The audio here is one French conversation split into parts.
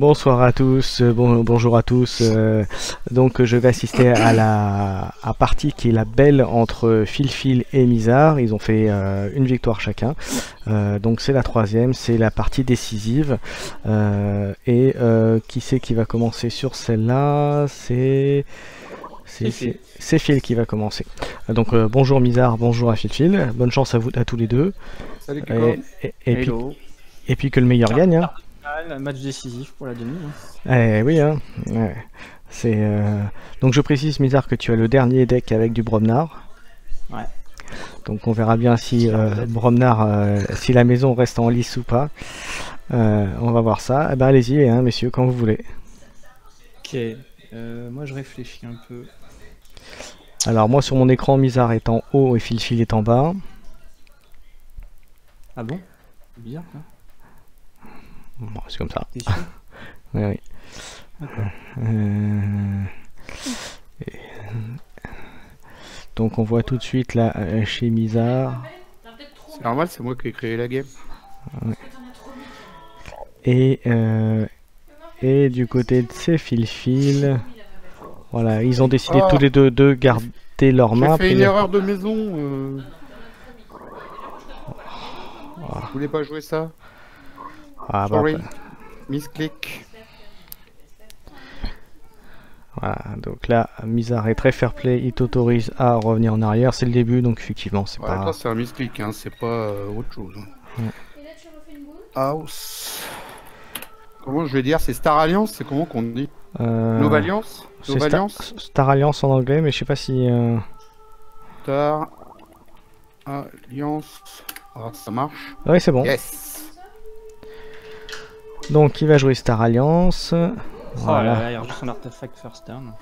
Bonsoir à tous, bonjour à tous. Donc je vais assister à la partie qui est la belle entre Filfil et Mizar. Ils ont fait une victoire chacun. Donc c'est la troisième, c'est la partie décisive. Qui c'est qui va commencer sur celle-là? C'est Phil qui va commencer. Donc bonjour Mizar, bonjour à Filfil. Bonne chance à vous à tous les deux. Salut Kiko. Et puis que le meilleur gagne. Hein. Un match décisif pour la demi. Oui, hein. Ouais. Donc je précise, Mizar, que tu as le dernier deck avec du Bromnar. Ouais. Donc on verra bien si Bromnar, si la maison reste en lice ou pas. On va voir ça. Eh ben, allez-y, hein, messieurs, quand vous voulez. Ok. Moi je réfléchis un peu. Alors moi sur mon écran, Mizar est en haut et Filfil est en bas. Ah bon? C'est bizarre ça. Bon, c'est comme ça. T'es sûr? Oui. Donc on voit tout de suite là chez Mizar. C'est normal, c'est moi qui ai créé la game. Ouais. Et du côté de ces Filfil, voilà, ils ont décidé tous les deux de garder leur main. J'ai fait une erreur de maison. Je voulais pas jouer ça. Ah, Sorry. bah, Misclick. voilà, donc là, Mizar est très fair play, il t'autorise à revenir en arrière, c'est le début, donc effectivement, c'est pas... C'est un misclick, hein, c'est pas autre chose. Ouais. House. Comment je vais dire? C'est Star Alliance? C'est comment qu'on dit? Nova Alliance? C'est Star Alliance en anglais, mais je sais pas si... Star Alliance... Ah, ça marche? Oui, c'est bon. Yes. Donc, il va jouer Star Alliance. Voilà. Oh là, il y a juste un artefact first turn.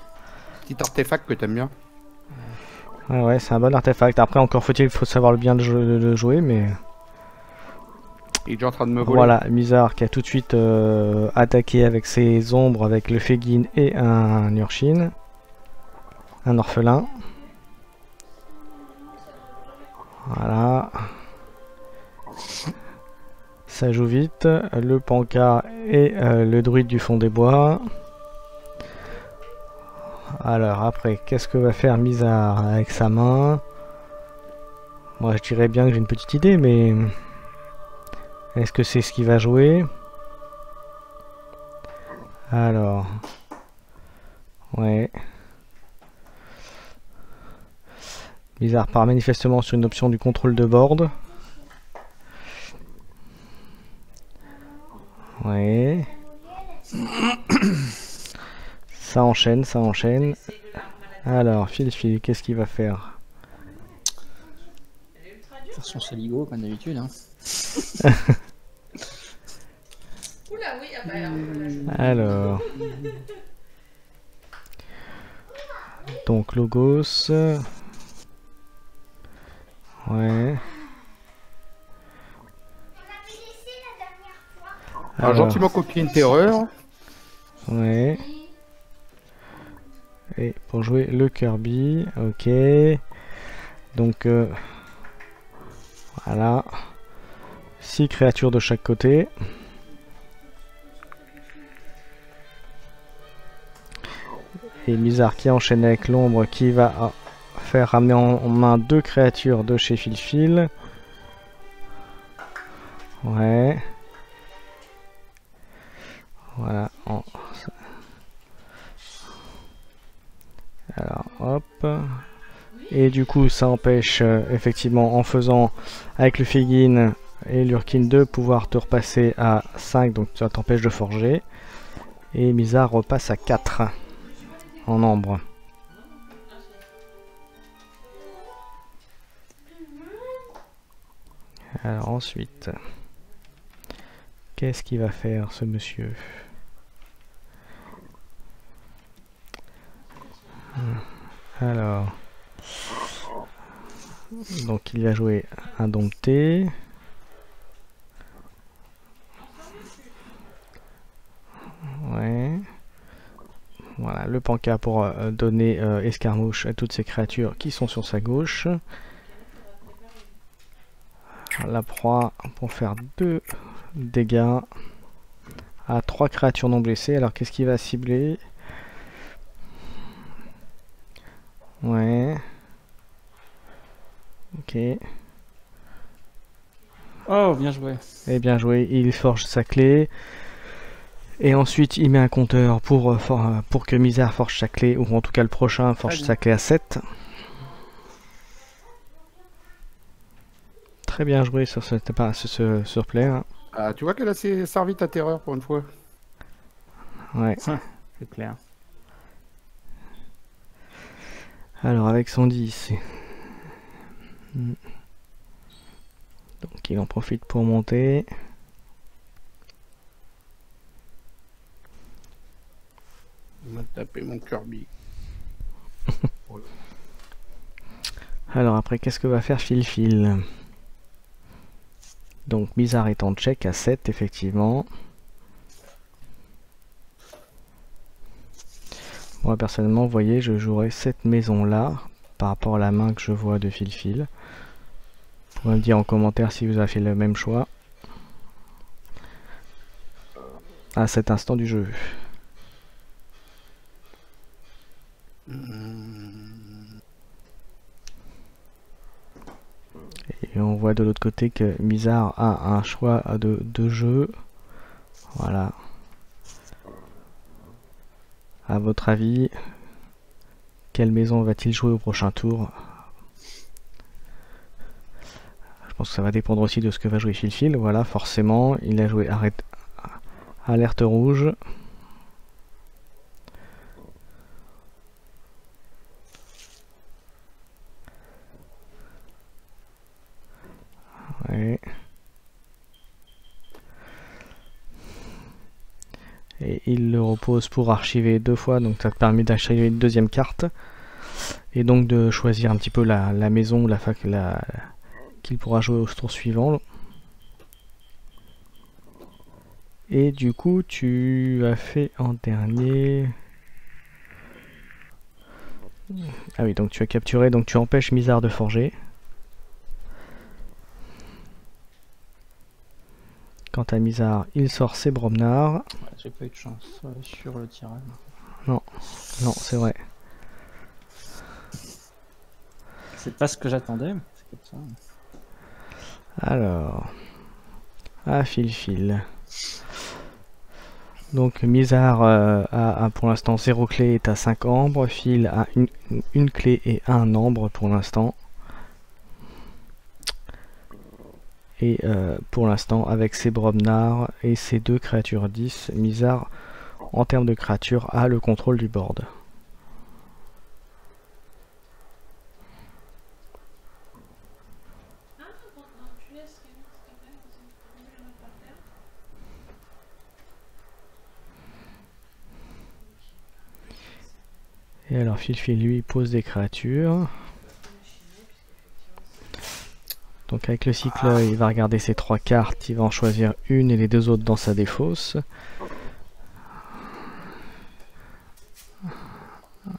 Petit artefact que t'aimes bien. Ouais, c'est un bon artefact. Après, encore faut savoir bien le jouer, mais... Il est déjà en train de me voler. Voilà, Mizar qui a tout de suite attaqué avec ses ombres, avec le Fegin et un Urshin. Un orphelin. Voilà. Ça joue vite. Le Panka et le druide du fond des bois. Alors après, qu'est-ce que va faire Mizar avec sa main? Moi je dirais bien que j'ai une petite idée, mais... Est-ce que c'est ce qu'il va jouer? Alors... Ouais... Mizar part manifestement sur une option du contrôle de board. Ouais... Ça enchaîne, ça enchaîne. Alors, Filfil, qu'est-ce qu'il va faire? Faire son saligo, comme d'habitude. Hein. Alors... Donc, Logos... Ouais... Alors, gentiment coquine terreur. Ouais. Et pour jouer le Kirby, ok. Donc voilà. 6 créatures de chaque côté. Et Mizar qui enchaîne avec l'ombre qui va faire ramener en main 2 créatures de chez Filfil. Ouais. Voilà. Alors hop. Et du coup ça empêche effectivement en faisant avec le Fegin et l'Urkin de pouvoir te repasser à 5, donc ça t'empêche de forger. Et Mizar repasse à 4 en ambre. Alors ensuite, qu'est-ce qu'il va faire ce monsieur? Alors, donc il va jouer un dompté. Ouais. Voilà, le panka pour donner escarmouche à toutes ces créatures qui sont sur sa gauche. La proie pour faire 2 dégâts. à 3 créatures non blessées. Alors qu'est-ce qu'il va cibler? Ouais. Ok. Oh, bien joué. Et bien joué, il forge sa clé. Et ensuite il met un compteur pour que Mizar forge sa clé, ou en tout cas le prochain forge sa clé à 7. Très bien joué sur ce surplay. Hein. Ah, tu vois qu'elle a servi ta terreur pour une fois. Ouais. C'est clair. Alors avec son 10. Donc il en profite pour monter. Il m'a tapé mon Kirby. Alors après, qu'est-ce que va faire Fil-Fil? Donc Mizar est en check à 7, effectivement. Moi personnellement, vous voyez, je jouerai cette maison-là par rapport à la main que je vois de Fil-Fil. Vous pouvez me dire en commentaire si vous avez fait le même choix à cet instant du jeu. Et on voit de l'autre côté que Mizar a un choix de jeu. Voilà. À votre avis, quelle maison va-t-il jouer au prochain tour? Je pense que ça va dépendre aussi de ce que va jouer Fil-Fil. Voilà, forcément, il a joué alerte rouge. Ouais. Et il le repose pour archiver 2 fois, donc ça te permet d'archiver une deuxième carte. Et donc de choisir un petit peu la maison ou la fac qu'il pourra jouer au tour suivant. Et du coup, tu as fait en dernier... Ah oui, donc tu as capturé, donc tu empêches Mizar de forger. Quant à Mizar, il sort ses Bromnar. Ouais, j'ai pas eu de chance sur le tirage. Non, non, c'est vrai. C'est pas ce que j'attendais, mais c'est comme ça. Alors, à Fil-Fil. Donc Mizar a pour l'instant 0 clé, est à 5 ambres. Fil a une clé et 1 ambre pour l'instant. Et pour l'instant, avec ses Bromnar et ses 2 créatures 10, Mizar, en termes de créatures, a le contrôle du board. Et alors Fil-Fil lui pose des créatures. Donc avec le cycleur, il va regarder ses 3 cartes, il va en choisir une et les 2 autres dans sa défausse.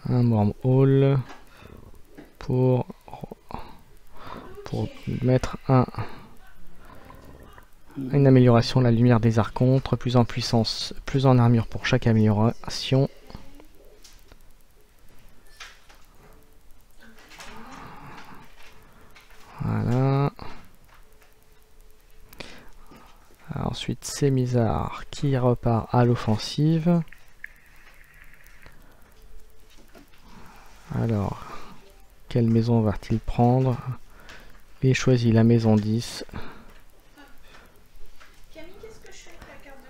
Un Wormhole pour mettre une amélioration, la lumière des archontes, plus en puissance, plus en armure pour chaque amélioration. Voilà. Ensuite, c'est Mizar qui repart à l'offensive. Alors, quelle maison va-t-il prendre? Il choisit la maison 10.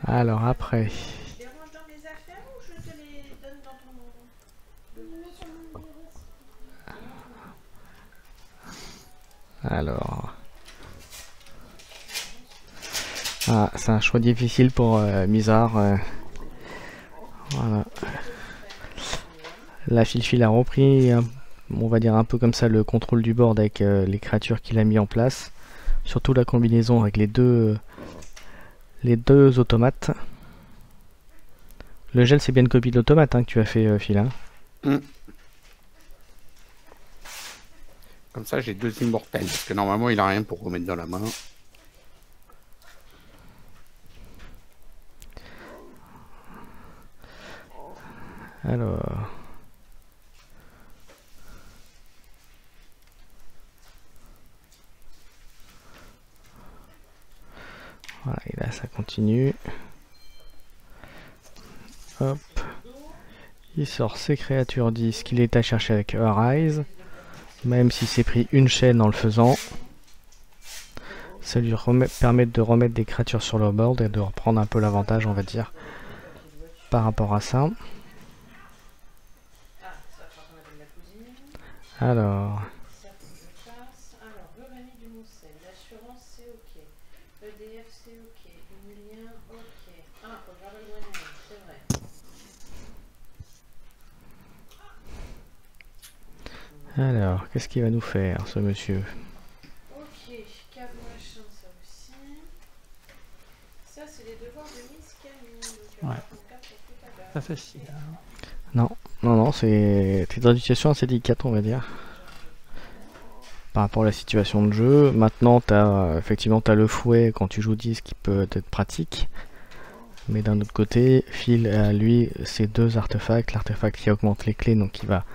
Alors après... Alors... Ah, c'est un choix difficile pour Mizar. Voilà. La Fil-Fil a repris, on va dire un peu comme ça, le contrôle du board avec les créatures qu'il a mis en place. Surtout la combinaison avec les deux automates. Le gel, c'est bien une copie de l'automate que tu as fait, Phil. Hein. Comme ça, j'ai 2 immortels. Parce que normalement, il a rien pour remettre dans la main. Alors... Voilà, et là ça continue. Hop. Il sort ses créatures 10 qu'il est à chercher avec Arise. Même s'il s'est pris une chaîne en le faisant. Ça lui permet de remettre des créatures sur le board et de reprendre un peu l'avantage, on va dire, par rapport à ça. Alors... Alors, qu'est-ce qu'il va nous faire, ce monsieur? Ok, câble machin, ça aussi. Ça, c'est les devoirs de Miss Camille. Ouais. Pas facile. Non, non, non, c'est une éducation assez délicate, on va dire. Par rapport à la situation de jeu. Maintenant, effectivement, tu as le fouet quand tu joues 10 qui peut être pratique. Mais d'un autre côté, Phil a lui ses deux artefacts. L'artefact qui augmente les clés, donc qui va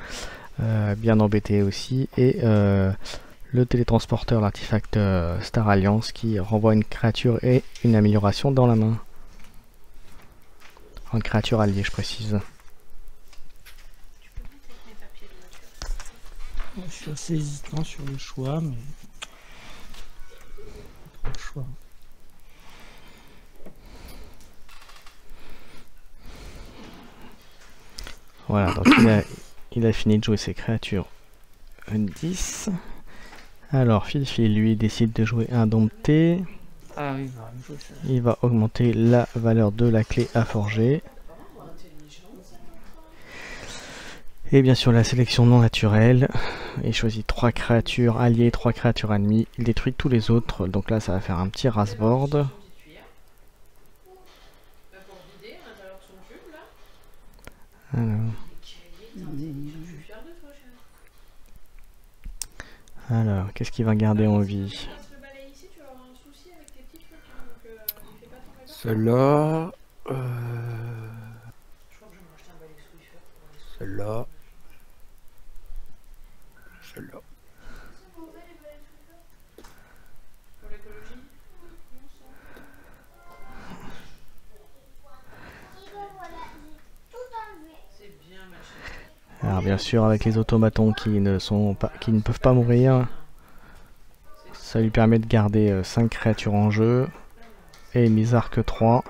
bien embêter aussi. Et le télétransporteur, l'artefact Star Alliance qui renvoie une créature et une amélioration dans la main. Une créature alliée, je précise. Je suis assez hésitant sur le choix, mais... Pas le choix. Voilà, donc il a fini de jouer ses créatures 10. Alors, Phil, lui, décide de jouer un dompté. Ah oui, bah, une fois, ça... Il va augmenter la valeur de la clé à forger. Et bien sûr, la sélection non naturelle. Il choisit 3 créatures alliées, 3 créatures ennemies. Il détruit tous les autres. Donc là, ça va faire un petit rasboard. Alors, qu'est-ce qu'il va garder en vie? Celle-là... Celle-là... Celle-là. Alors bien sûr, avec les automatons qui ne peuvent pas mourir, ça lui permet de garder 5 créatures en jeu et Mizar que 3.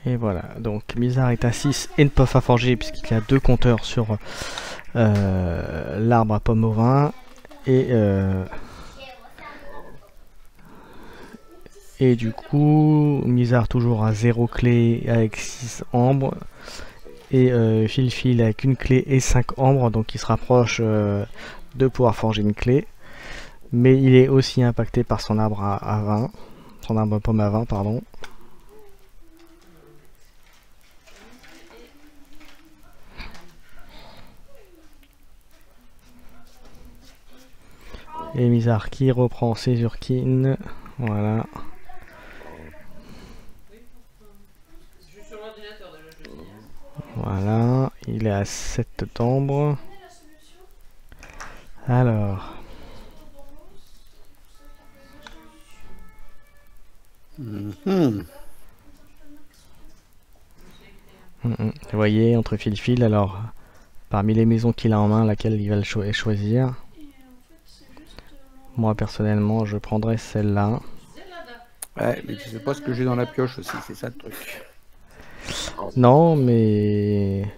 Et voilà, donc Mizar est à 6 et ne peut pas forger puisqu'il y a 2 compteurs sur l'arbre à pomme au vin. Et du coup, Mizar toujours à 0 clé avec 6 ambres. Et Phil avec une clé et 5 ambres, donc il se rapproche de pouvoir forger une clé. Mais il est aussi impacté par son arbre à 20. Son arbre à pomme à 20, pardon. Et Mizar qui reprend ses Urkines. Voilà. Voilà, il est à 7 d'ambre. Alors. Vous voyez, entre Phil, alors, parmi les maisons qu'il a en main, laquelle il va le choisir. Moi, personnellement, je prendrais celle-là. Ouais, mais tu sais pas ce que j'ai dans la pioche aussi, c'est ça le truc. Non, mais...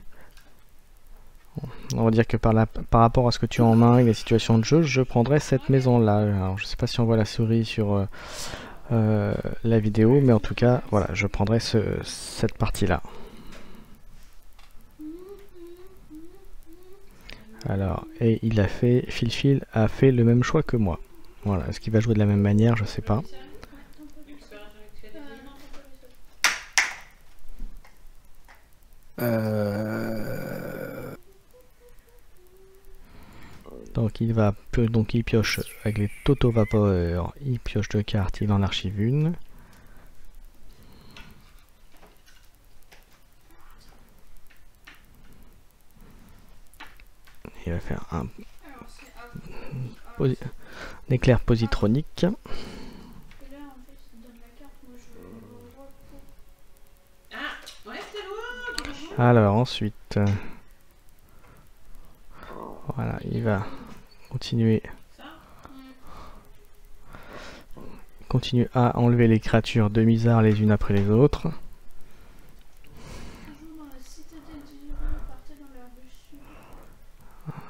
On va dire que par rapport à ce que tu as en main et la situation de jeu, je prendrais cette maison-là. Alors, je sais pas si on voit la souris sur la vidéo, mais en tout cas, voilà, je prendrais cette partie-là. Alors, et Phil a fait le même choix que moi. Voilà, est-ce qu'il va jouer de la même manière, je sais pas. Donc il pioche avec les Toto Vapeur, il pioche 2 cartes, il en archive une. Il va faire un éclair positronique. Alors ensuite, voilà, il va continuer à enlever les créatures de Mizar les unes après les autres.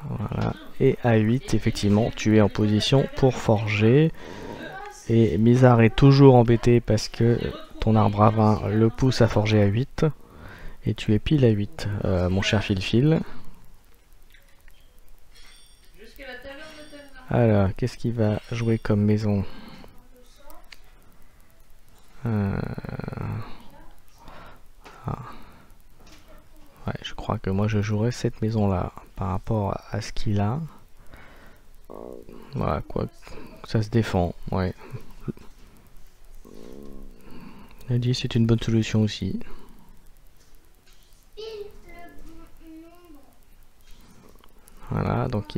Voilà, et à 8, effectivement, tu es en position pour forger. Et Mizar est toujours embêté parce que ton arbre à vin le pousse à forger à 8. Et tu es pile à 8, mon cher Fil-Fil. Alors, qu'est-ce qu'il va jouer comme maison? Ouais, je crois que moi je jouerais cette maison-là par rapport à ce qu'il a. Voilà, quoi. Ça se défend, ouais. Il a dit c'est une bonne solution aussi. Voilà, donc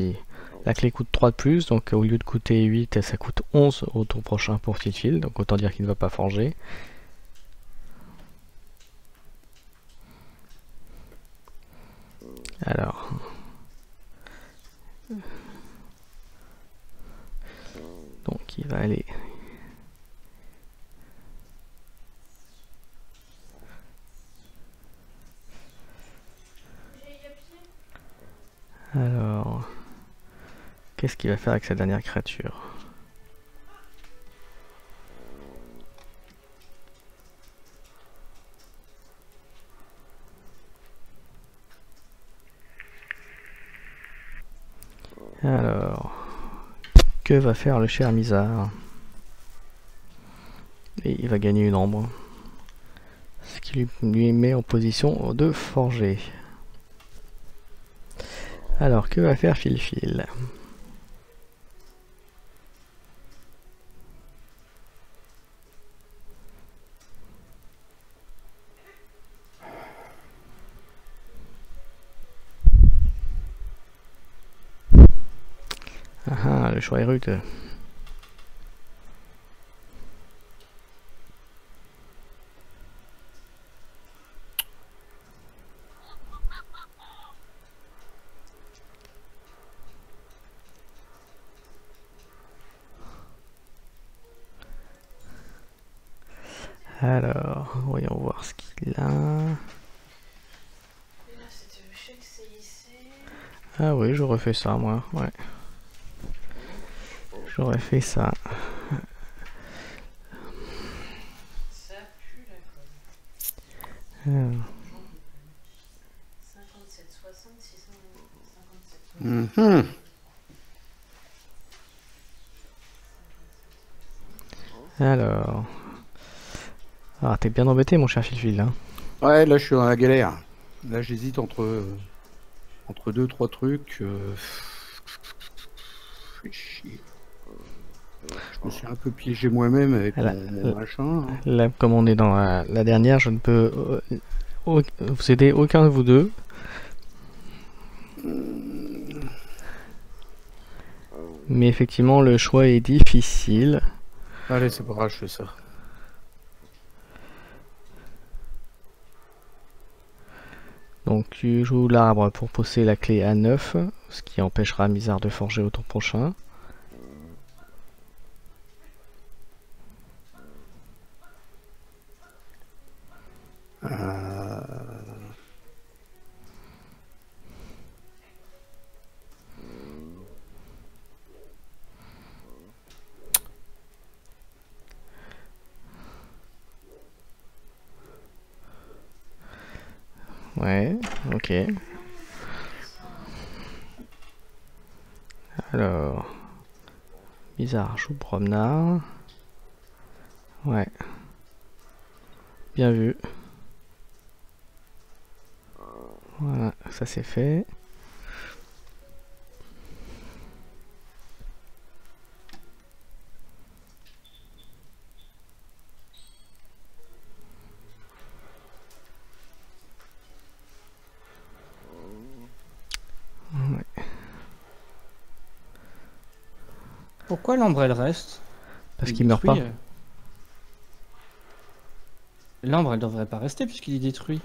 la clé coûte 3 de plus, donc au lieu de coûter 8, ça coûte 11 au tour prochain pour Fil-Fil, donc autant dire qu'il ne va pas forger. Alors. Donc il va aller. Alors. Qu'est-ce qu'il va faire avec sa dernière créature? Alors, que va faire le cher Mizar? Et il va gagner une ombre, ce qui lui met en position de forger. Alors, que va faire Fil-Fil? Ah, le choix est rude. Alors, voyons voir ce qu'il a. Ah oui, j'aurais fait ça moi, ouais. J'aurais fait ça. Ça pue la colle. 57, 60, 657. Alors. Ah, t'es bien embêté, mon cher Fil-Fil. Hein. Ouais, là je suis dans la galère. Là j'hésite entre 2-3 trucs. Fais chier. Je me suis un peu piégé moi-même avec mon machin. Hein. Là, comme on est dans la dernière, je ne peux vous aider aucun de vous deux. Mais effectivement, le choix est difficile. Allez, c'est pas grave, je fais ça. Donc tu joues l'arbre pour pousser la clé à 9, ce qui empêchera Mizar de forger au tour prochain. Ouais, ok. Alors, Mizar joue promenard. Ouais. Bien vu. Voilà, ça c'est fait. Pourquoi l'ambre elle reste? Parce Il qu'il meurt pas. détruit, L'ambre elle devrait pas rester puisqu'il est détruit.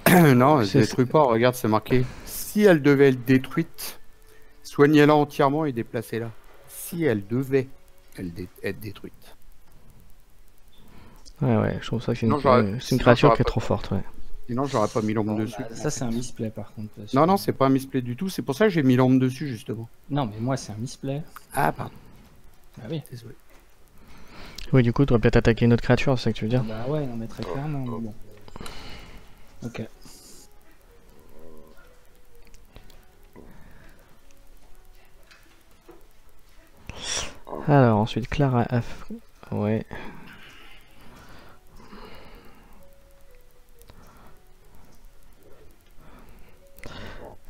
Non, elle se C'est- détruit pas. Regarde, c'est marqué. Si elle devait être détruite, soignez-la entièrement et déplacez-la. Si elle devait être détruite. Ouais, je trouve ça que c'est Non, une sinon, créature j'aurais qui est pas- trop forte, ouais. Sinon, j'aurais pas mis l'ombre Bon, dessus. bah, ça c'est un misplay par contre. parce Non, que- non, c'est pas un misplay du tout. C'est pour ça que j'ai mis l'ombre dessus, justement. Non, mais moi c'est un misplay. Ah, pardon. Bah oui. Désolé. Oui, du coup, tu aurais peut-être attaqué une autre créature, c'est ça que tu veux dire. Bah ouais, non mais très clairement. Mais bon. Ok. Alors, ensuite, Clara Ouais.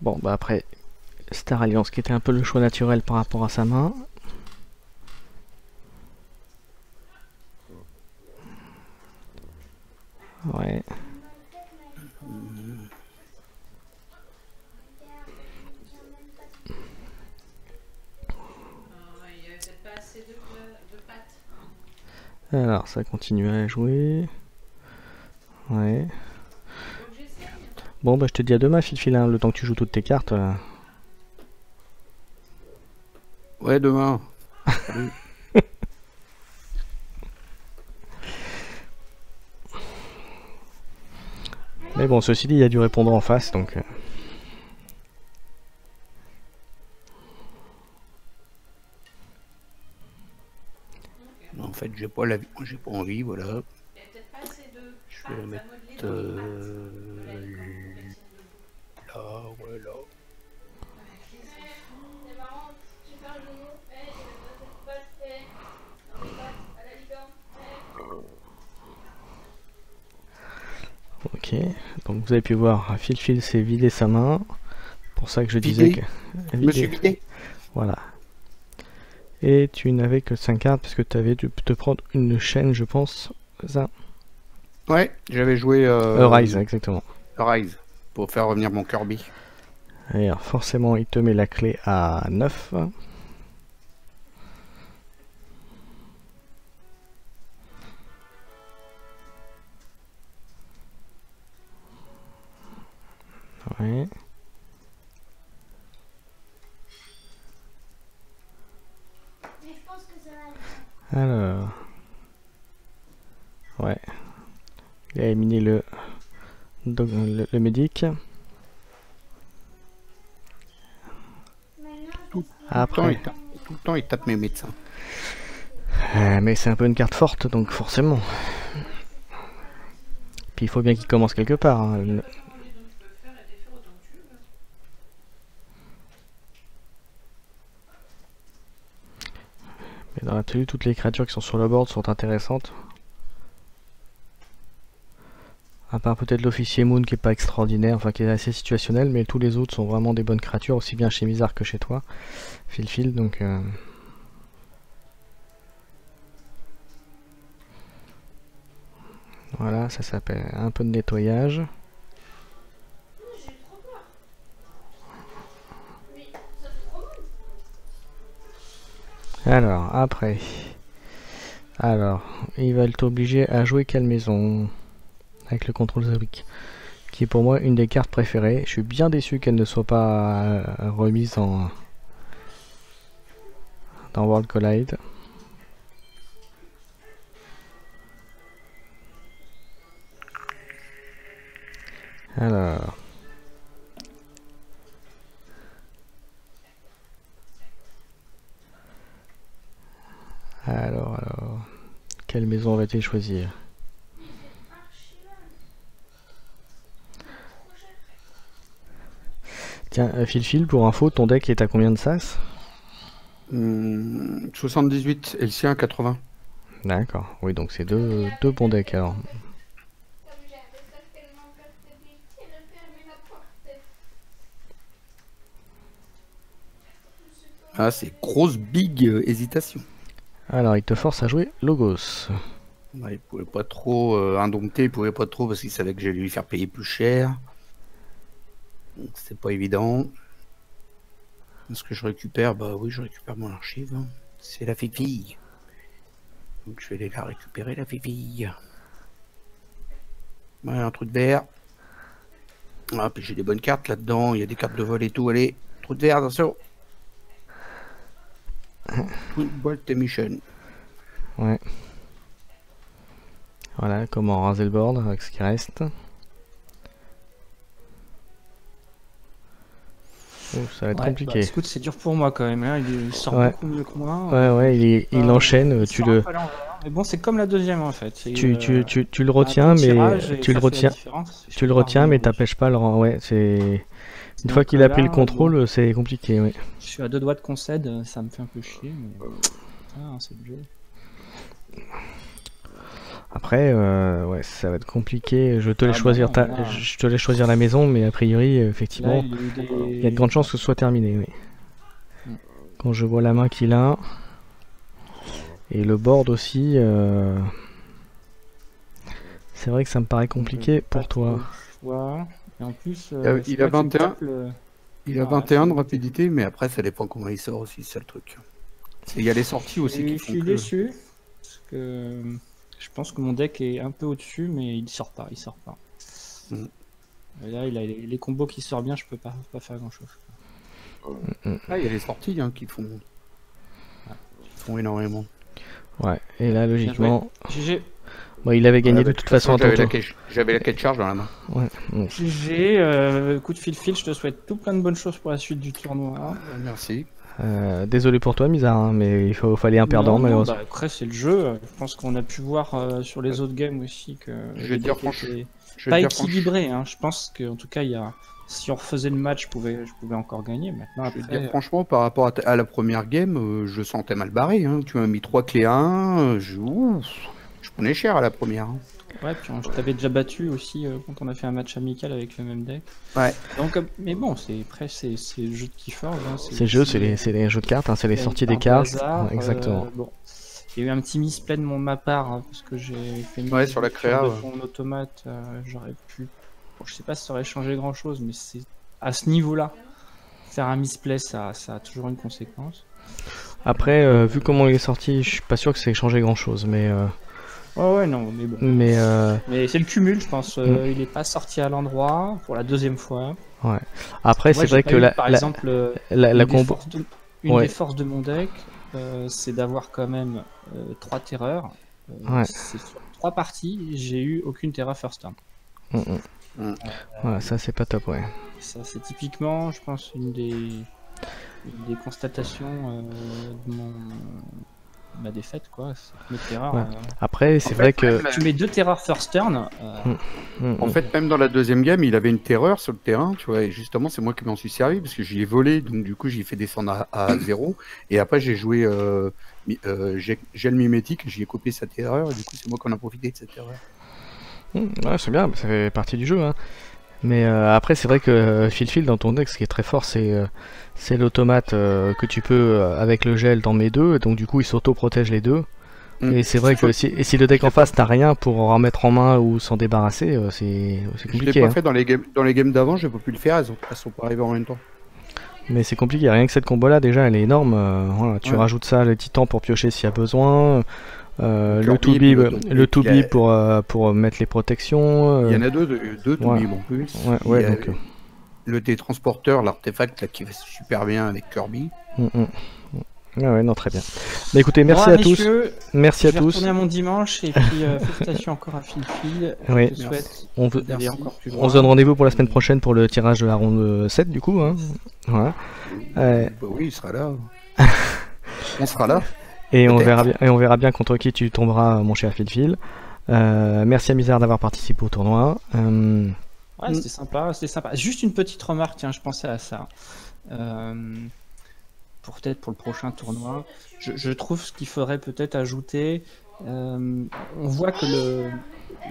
Bon, bah après, Star Alliance qui était un peu le choix naturel par rapport à sa main. Ouais. Il y avait peut-être pas assez de pattes. Alors, ça continue à jouer. Ouais. Donc j'essaye. Bon, bah je te dis à demain, Fil, hein, le temps que tu joues toutes tes cartes. Ouais, demain. Salut. Mais bon, ceci dit, il y a du répondant en face, donc... En fait, j'ai pas envie, voilà. Il y a peut-être pas assez de Je pattes vais la à mettre modeler dans les pattes. là, ouais, là. C'est marrant, tu fais un genou, j'ai la patte, dans les pattes, à la licorne, Ok, donc vous avez pu voir, Fil s'est vidé sa main. Pour ça que je disais Vidé. que... Je me suis vidé. Voilà. Et tu n'avais que 5 cartes parce que tu avais dû te prendre une chaîne, je pense. C'est ça. Ouais, j'avais joué Rise, exactement. Rise pour faire revenir mon Kirby. Et alors, forcément, il te met la clé à 9. Ouais. mais je pense que ça va aller. Alors. Ouais. Il a éliminé le médic. Maintenant, Tout Après. le temps, il tape mes médecins. Mais c'est un peu une carte forte, donc forcément. Puis il faut bien qu'il commence quelque part. Hein. Donc je peux faire la défaire autant que tu veux. Mais dans l'absolu, toutes les créatures qui sont sur le board sont intéressantes. À part peut-être l'officier Moon qui est pas extraordinaire, enfin qui est assez situationnel, mais tous les autres sont vraiment des bonnes créatures, aussi bien chez Mizar que chez toi, Fil, donc... Voilà, ça s'appelle un peu de nettoyage. j'ai trop peur. Mais ça fait trop mal. Alors, après... Alors, il va t'obliger à jouer quelle maison? Avec le contrôle Zoic, qui est pour moi une des cartes préférées. Je suis bien déçu qu'elle ne soit pas remise dans World Collide. Alors... Alors... Quelle maison va-t-il choisir? Tiens, Fil, pour info, ton deck est à combien de sas? 78 et le sien 80. D'accord, oui, donc c'est deux bons decks alors. Comme j'avais certainement peur de fermer la porte. Ah, c'est grosse big hésitation. Alors, il te force à jouer Logos. Ouais, il pouvait pas trop indompter, il pouvait pas trop parce qu'il savait que j'allais lui faire payer plus cher. Donc c'est pas évident. Est-ce que je récupère? Bah oui, je récupère mon archive. C'est la fille. Donc je vais aller la récupérer, la fille. Ouais, un trou de verre. Ah, puis j'ai des bonnes cartes là-dedans. Il y a des cartes de vol et tout. Allez, trou de verre, attention. Football Mission. Ouais. Voilà, comment raser le board avec ce qui reste. Oh, ça va être compliqué. Bah, écoute, c'est dur pour moi quand même. Hein. Il sort Ouais. beaucoup mieux que moi. Ouais, il enchaîne. Il Tu sort le, un peu à l'envers. Mais bon, c'est comme la deuxième en fait. C'est, tu le un retiens, bon mais tirage et tu le ça fait la retiens. différence. Je Tu le peux pas retiens, mais revenir dessus. t'empêches pas le rang. Ouais, c'est. Une Donc, fois qu'il a pris là, le contrôle, c'est compliqué. Oui. Je suis à 2 doigts de concède, ça me fait un peu chier. Mais... Ah, c'est le jeu. Après, ouais, ça va être compliqué. Je te laisse Ah, choisir bah non, là- je te laisse choisir la maison, mais a priori, Là, effectivement, il y a eu des... il y a de grandes chances que ce soit terminé. Oui. Mm. Quand je vois la main qu'il a et le board aussi, c'est vrai que ça me paraît compliqué Pas pour toi. trop le choix. Et en plus, Il a 21. Il a Ah, 21 de c'est- rapidité, mais après, ça dépend comment il sort aussi, c'est ça le truc. Il y a les sorties aussi qui Je font suis que... déçu parce que je pense que mon deck est un peu au-dessus, mais il sort pas. Mm. Et là, il a les combos qui sortent bien, je peux pas faire grand-chose. Ah, il y a les sorties hein, qui font énormément. Ouais. Et là, logiquement, GG. bon, il avait gagné Ouais, de bah, toute façon à ton j'avais tour. j'avais la quête charge dans la main. Ouais. Bon. GG, coup de fil, je te souhaite tout plein de bonnes choses pour la suite du tournoi. Merci. Désolé pour toi, Mizar, hein, mais fallait un perdant Non, malheureusement. bah, après, c'est le jeu. Je pense qu'on a pu voir sur les autres games aussi que Je vais le te dire deck franchement- était Je pas vais te dire équilibré. Hein. Je pense qu'en tout cas, si on refaisait le match, je pouvais encore gagner. Maintenant, Je vais te après, dire franchement, par rapport à la première game, je sentais mal barré. Hein. Tu m'as mis 3 clés à 1. Je prenais cher à la première. Hein. ouais, puis je t'avais déjà battu aussi quand on a fait un match amical avec le même deck. Ouais. Donc, mais bon, c'est le jeu de Keyforge. Hein. C'est le jeu, c'est les jeux de cartes, hein, c'est les sorties des cartes. Exactement. Bon. Il y a eu un petit misplay de ma part hein, parce que j'ai fait une Ouais, sur la créa, de ouais. ton automate. J'aurais pu. Bon, je sais pas si ça aurait changé grand chose, mais c'est à ce niveau-là. Faire un misplay, ça a toujours une conséquence. Après, vu comment il est sorti, je suis pas sûr que ça ait changé grand chose, mais Ouais, non, mais bon. Mais c'est le cumul, je pense. Il est pas sorti à l'endroit pour la deuxième fois. après Moi, c'est j'ai vrai pas que eu, la par exemple, la une des combo. forces une Ouais. des forces de mon deck, c'est d'avoir quand même 3 terreurs. Ouais. C'est sur 3 parties, j'ai eu aucune terreur first turn. Ouais, ça c'est pas top, ouais. Ça, c'est typiquement, je pense, une des constatations de ma défaite, quoi. C'est que mes terreurs. Ouais. Après, c'est vrai que. Tu mets 2 terreurs first turn. En fait, même dans la deuxième game, il avait une terreur sur le terrain, tu vois, et justement, c'est moi qui m'en suis servi parce que j'y ai volé, donc du coup, j'y ai fait descendre à 0. Et après, j'ai joué gel mimétique, j'y ai copié sa terreur, et du coup, c'est moi qui en a profité de cette terreur. Ouais, c'est bien, ça fait partie du jeu, hein. Mais après, c'est vrai que Fil dans ton deck, ce qui est très fort, c'est l'automate que tu peux, avec le gel, t'en mets 2, et donc du coup, il s'auto-protège les deux. Et c'est vrai que si le deck en face, t'as rien pour en remettre en main ou s'en débarrasser, c'est Je l'ai compliqué. pas Hein. fait dans les games d'avant, j'ai pas pu le faire, elles sont pas arrivées en même temps. Mais c'est compliqué, rien que cette combo-là, déjà, elle est énorme. Voilà, tu Ouais. rajoutes ça, le titan pour piocher s'il y a besoin. Le Kirby, to-bib le to-bib, pour mettre les protections. Il y en a deux tout ouais. en plus. Ouais, Il ouais, y a donc. le tétransporteur, l'artefact là, qui va super bien avec Kirby. Ouais, non, très bien. Bah écoutez, merci Bon, à tous. messieurs, Merci à je vais tous. retourner à mon dimanche et puis félicitations encore à Fil. Oui. Je souhaite On veut- d'aller encore plus loin. On se donne rendez-vous pour la semaine prochaine pour le tirage de la ronde 7 du coup. Hein. Voilà. Bah oui, il sera là. On sera là. Et on Peut-être. verra bien contre qui tu tomberas, mon cher Fil. Merci à Mizar d'avoir participé au tournoi. Ouais, c'était sympa, c'était sympa. Juste une petite remarque, tiens, je pensais à ça. Peut-être pour le prochain tournoi, je trouve ce qu'il faudrait peut-être ajouter. On voit que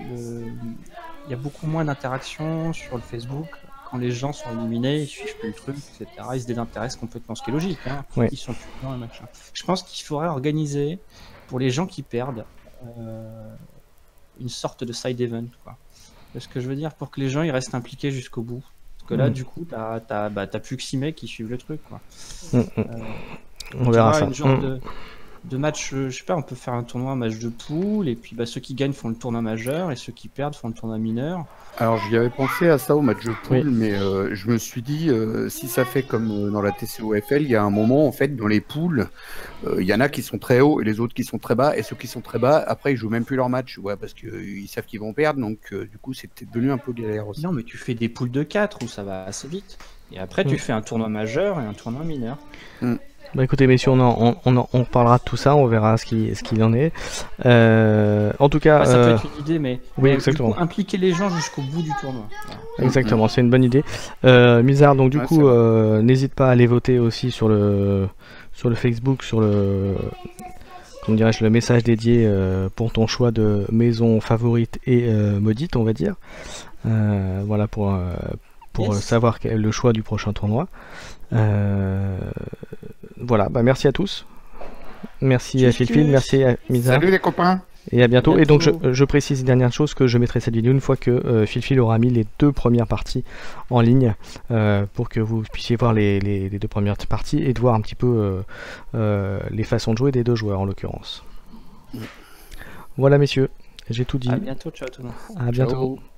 il y a beaucoup moins d'interactions sur le Facebook. Quand les gens sont éliminés, ils suivent plus le truc, etc. Ils se désintéressent complètement, ce qui est logique. Hein. Ouais. Ils sont plus dedans et machin. Je pense qu'il faudrait organiser pour les gens qui perdent une sorte de side event, quoi. Parce que je veux dire, pour que les gens ils restent impliqués jusqu'au bout. Parce que là, du coup, t'as plus que 6 mecs qui suivent le truc, quoi. On verra ça. Une genre de de matchs, je sais pas, on peut faire un tournoi, un match de poule, et puis bah, ceux qui gagnent font le tournoi majeur, et ceux qui perdent font le tournoi mineur. Alors j'y avais pensé à ça au match de poule, Oui. mais je me suis dit si ça fait comme dans la TCOFL, il y a un moment en fait dans les poules, il y en a qui sont très hauts et les autres qui sont très bas, et ceux qui sont très bas, après ils jouent même plus leur match, ouais, parce qu'ils savent qu'ils vont perdre, donc du coup c'est peut-être devenu un peu galère aussi. Non, mais tu fais des poules de 4 où ça va assez vite. Et après, tu fais un tournoi majeur et un tournoi mineur. Bah écoutez messieurs, on parlera de tout ça, on verra ce qu'il en est. En tout cas, Ça peut être une idée, mais oui, du exactement. coup, impliquer les gens jusqu'au bout du tournoi. Voilà. Exactement, c'est une bonne idée. Mizar, donc du Ouais, coup, n'hésite pas à aller voter aussi sur le Facebook, sur le, comment dirais-je, le message dédié pour ton choix de maison favorite et maudite, on va dire. Voilà pour Yes. savoir le choix du prochain tournoi. Voilà, bah merci à tous. Merci à Tchuss, Philphil, tchuss. merci à Mizar. Salut les copains. Et à bientôt. À Et donc bientôt. je précise une dernière chose, que je mettrai cette vidéo une fois que Philphil aura mis les 2 premières parties en ligne, pour que vous puissiez voir les 2 premières parties et de voir un petit peu les façons de jouer des 2 joueurs en l'occurrence. Voilà messieurs, j'ai tout dit. À bientôt, ciao tout le monde. À bientôt. Ciao.